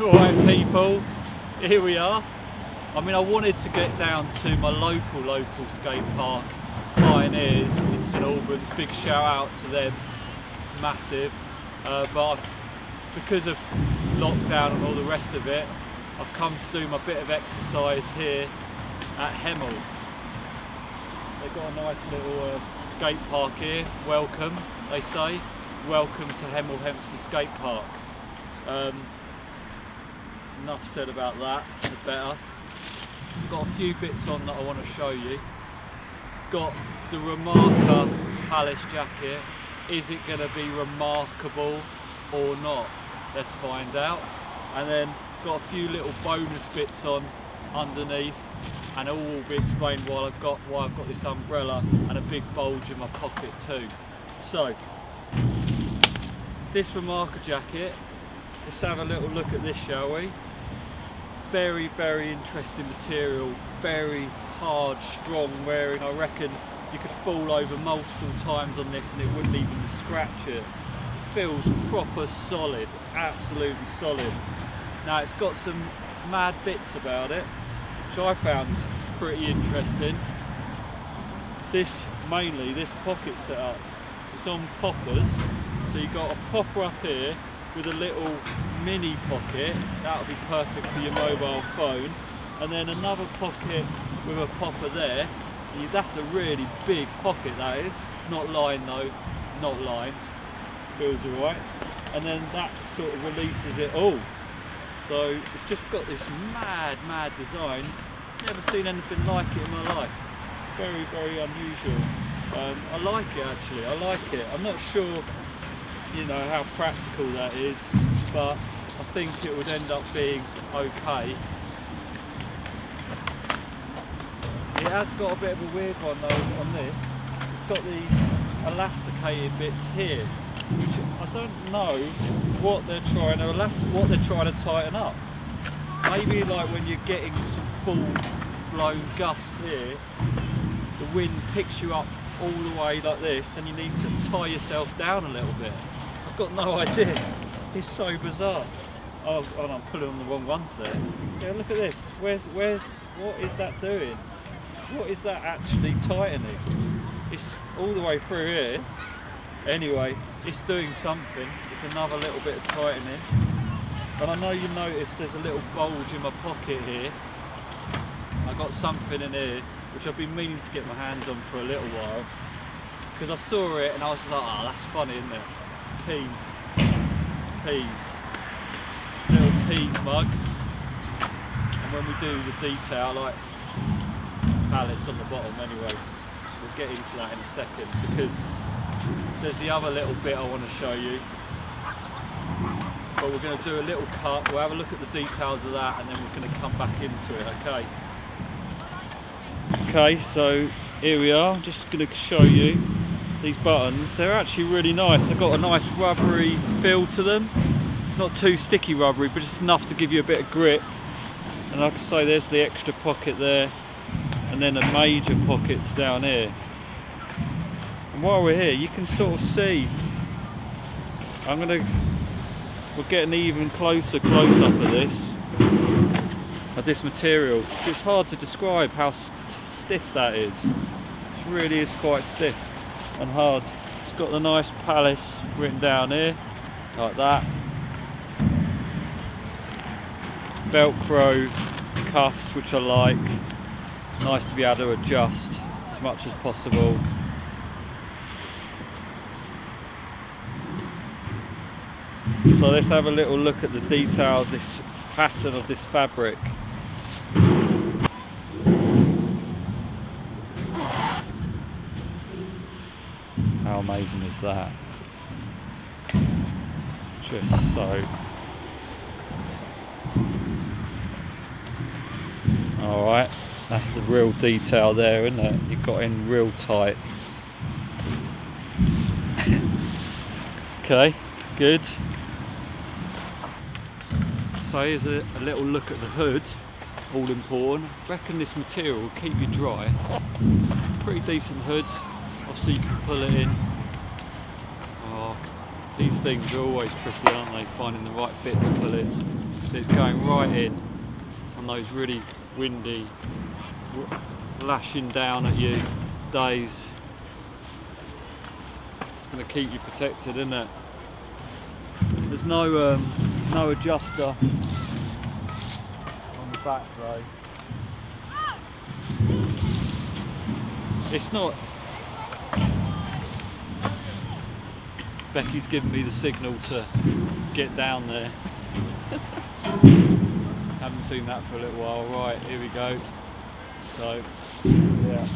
Alright people, here we are. I mean, I wanted to get down to my local skate park, Pioneers in St Albans. Big shout out to them, massive. But because of lockdown and all the rest of it, I've come to do my bit of exercise here at Hemel. They've got a nice little skate park here. Welcome, they say. Welcome to Hemel Hempstead Skate Park. Enough said about that, the better. Got a few bits on that I want to show you. Got the Remarker Jacket. Is it going to be remarkable or not? Let's find out. And then got a few little bonus bits on underneath, and it all will be explained why I've got this umbrella and a big bulge in my pocket too. So, this Remarker jacket. Let's have a little look at this, shall we? Very, very interesting material, very hard, strong wearing. I reckon you could fall over multiple times on this and it wouldn't even scratch it. Feels proper solid, absolutely solid. Now it's got some mad bits about it, which I found pretty interesting. This pocket setup, it's on poppers. So you've got a popper up here with a little mini pocket, that'll be perfect for your mobile phone, and then another pocket with a popper there. That's a really big pocket, that is. Not lined though, not lined, feels alright. And then that just sort of releases it all. So it's just got this mad design. Never seen anything like it in my life. Very, very unusual. I like it actually, I like it. I'm not sure how practical that is, but I think it would end up being okay. It has got a bit of a weird one though on this. It's got these elasticated bits here, which I don't know what they're trying to tighten up. Maybe like when you're getting some full-blown gusts here, the wind picks you up all the way like this, and you need to tie yourself down a little bit. I've got no idea. It's so bizarre. Oh, I'm pulling on the wrong ones there. Yeah, look at this. What is that doing? What is that actually tightening? It's all the way through here. Anyway, it's doing something. It's another little bit of tightening. And I know you notice there's a little bulge in my pocket here. I got something in here which I've been meaning to get my hands on for a little while, because I saw it and I was just like, oh, that's funny, isn't it? Peas. Little peas mug. And when we do the detail, like pallets on the bottom anyway, we'll get into that in a second, because there's the other little bit I want to show you. But we're going to do a little cut, we'll have a look at the details of that, and then we're going to come back into it, okay? Okay, so here we are. I'm just going to show you these buttons. They're actually really nice. They've got a nice rubbery feel to them. Not too sticky rubbery, but just enough to give you a bit of grip. And like I say, there's the extra pocket there, and then a major pockets down here. And while we're here, you can sort of see, we're getting even close up of this material. It's hard to describe how stiff that is. It really is quite stiff and hard. It's got the nice Palace written down here, like that. Velcro cuffs, which I like. Nice to be able to adjust as much as possible. So let's have a little look at the detail of this pattern of this fabric. How amazing is that? Just so. Alright, that's the real detail there, isn't it? You got in real tight. Okay, good. So here's a little look at the hood, all important. I reckon this material will keep you dry. Pretty decent hood, obviously you can pull it in. Oh, these things are always tricky, aren't they? Finding the right bit to pull in. So it's going right in on those really windy, lashing down at you days. It's going to keep you protected, isn't it? There's no adjuster on the back though. It's not. Becky's giving me the signal to get down there. Haven't seen that for a little while. Right, here we go. So, yeah.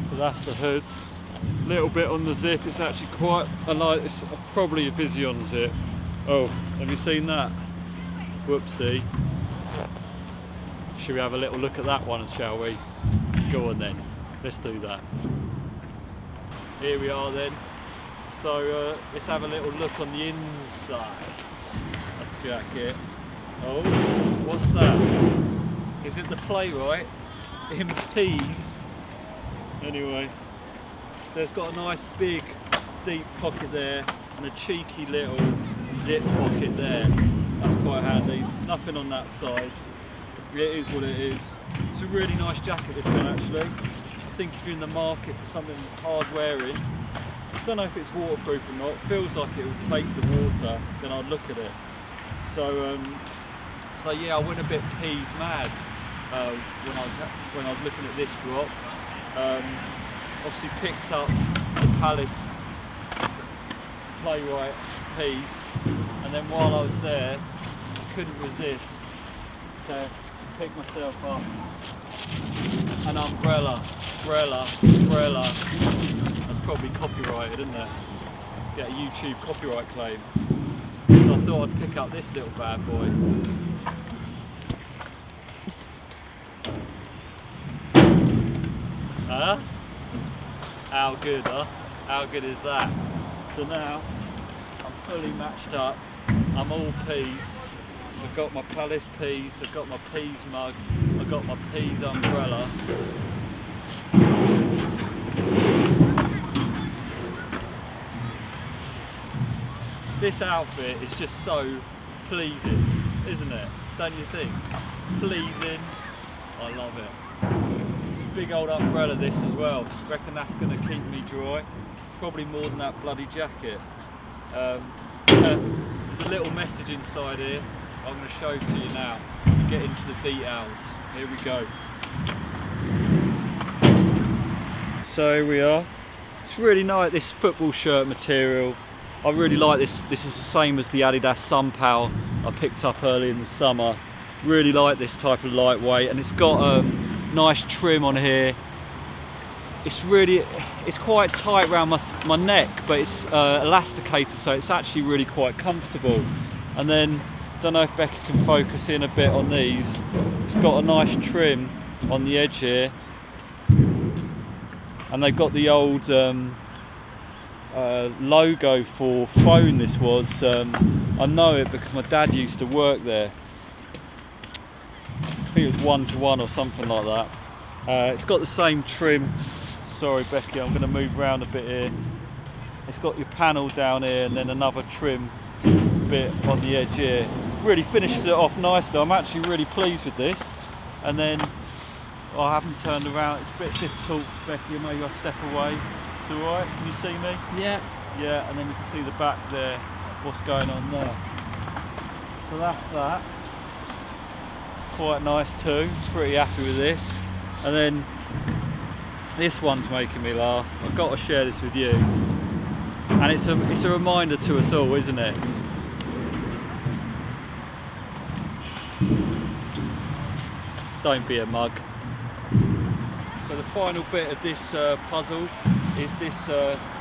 So that's the hood. Little bit on the zip. It's actually quite a light. It's probably a Vision zip. Oh, have you seen that? Whoopsie. Should we have a little look at that one, shall we? Go on then. Let's do that. Here we are then. So let's have a little look on the inside of the jacket. Oh, what's that? Is it the Playwright in peas? Anyway, there's got a nice big deep pocket there and a cheeky little zip pocket there. That's quite handy. Nothing on that side. It is what it is. It's a really nice jacket, this one actually. I think if you're in the market for something hard wearing, I don't know if it's waterproof or not. It feels like it will take the water, then I'd look at it. So yeah, I went a bit peas mad when I was looking at this drop. Obviously picked up the Palace Playwright piece, and then while I was there, I couldn't resist to pick myself up an umbrella. That's probably copyrighted, isn't it? Get a YouTube copyright claim. So I thought I'd pick up this little bad boy. Huh? How good, huh? How good is that? So now I'm fully matched up. I'm all peas. I've got my Palace peas, I've got my peas mug, I've got my peas umbrella. This outfit is just so pleasing, isn't it? Don't you think? Pleasing. I love it. Big old umbrella this as well. Reckon that's going to keep me dry. Probably more than that bloody jacket. There's a little message inside here. I'm going to show it to you now. We get into the details. Here we go. So here we are. It's really nice, this football shirt material. I really like this. This is the same as the Adidas Sunpal I picked up early in the summer. Really like this type of lightweight, and it's got nice trim on here. It's quite tight around my neck, but it's elasticated, so it's actually really quite comfortable. And then, don't know if Becca can focus in a bit on these. It's got a nice trim on the edge here, and they've got the old logo for phone. This was I know it because my dad used to work there. I think it was 1-to-1 or something like that. It's got the same trim. Sorry Becky, I'm going to move around a bit here. It's got your panel down here and then another trim bit on the edge here. It really finishes it off nicely. I'm actually really pleased with this. And then I haven't turned around. It's a bit difficult, Becky. Maybe I'll step away. It's all right. Can you see me? Yeah. Yeah, and then you can see the back there. What's going on there? So that's that. Quite nice too. Pretty happy with this. And then this one's making me laugh. I've got to share this with you. And it's a reminder to us all, isn't it? Don't be a mug. So the final bit of this puzzle is this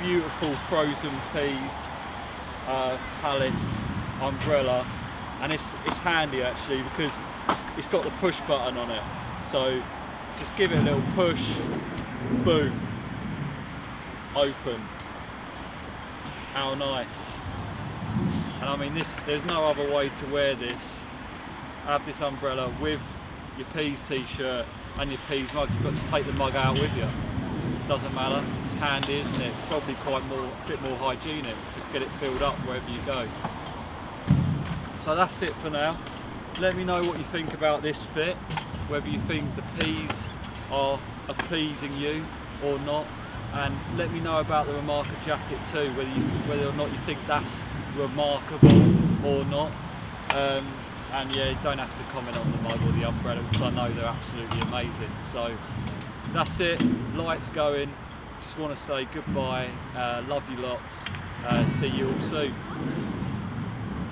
beautiful frozen peas Palace umbrella, and it's handy actually because it's got the push button on it. So just give it a little push, boom, open. How nice. And I mean, there's no other way to wear this. Have this umbrella with your peas t-shirt and your peas mug. You've got to take the mug out with you. doesn't matter, it's handy, isn't it? It's probably a bit more hygienic, just get it filled up wherever you go. So that's it for now. Let me know what you think about this fit, whether you think the P's are pleasing you or not, and let me know about the Remarker Jacket too, whether or not you think that's remarkable or not. And yeah, you don't have to comment on the mug or the umbrella, because I know they're absolutely amazing. So that's it, lights going. Just want to say goodbye, love you lots, see you all soon.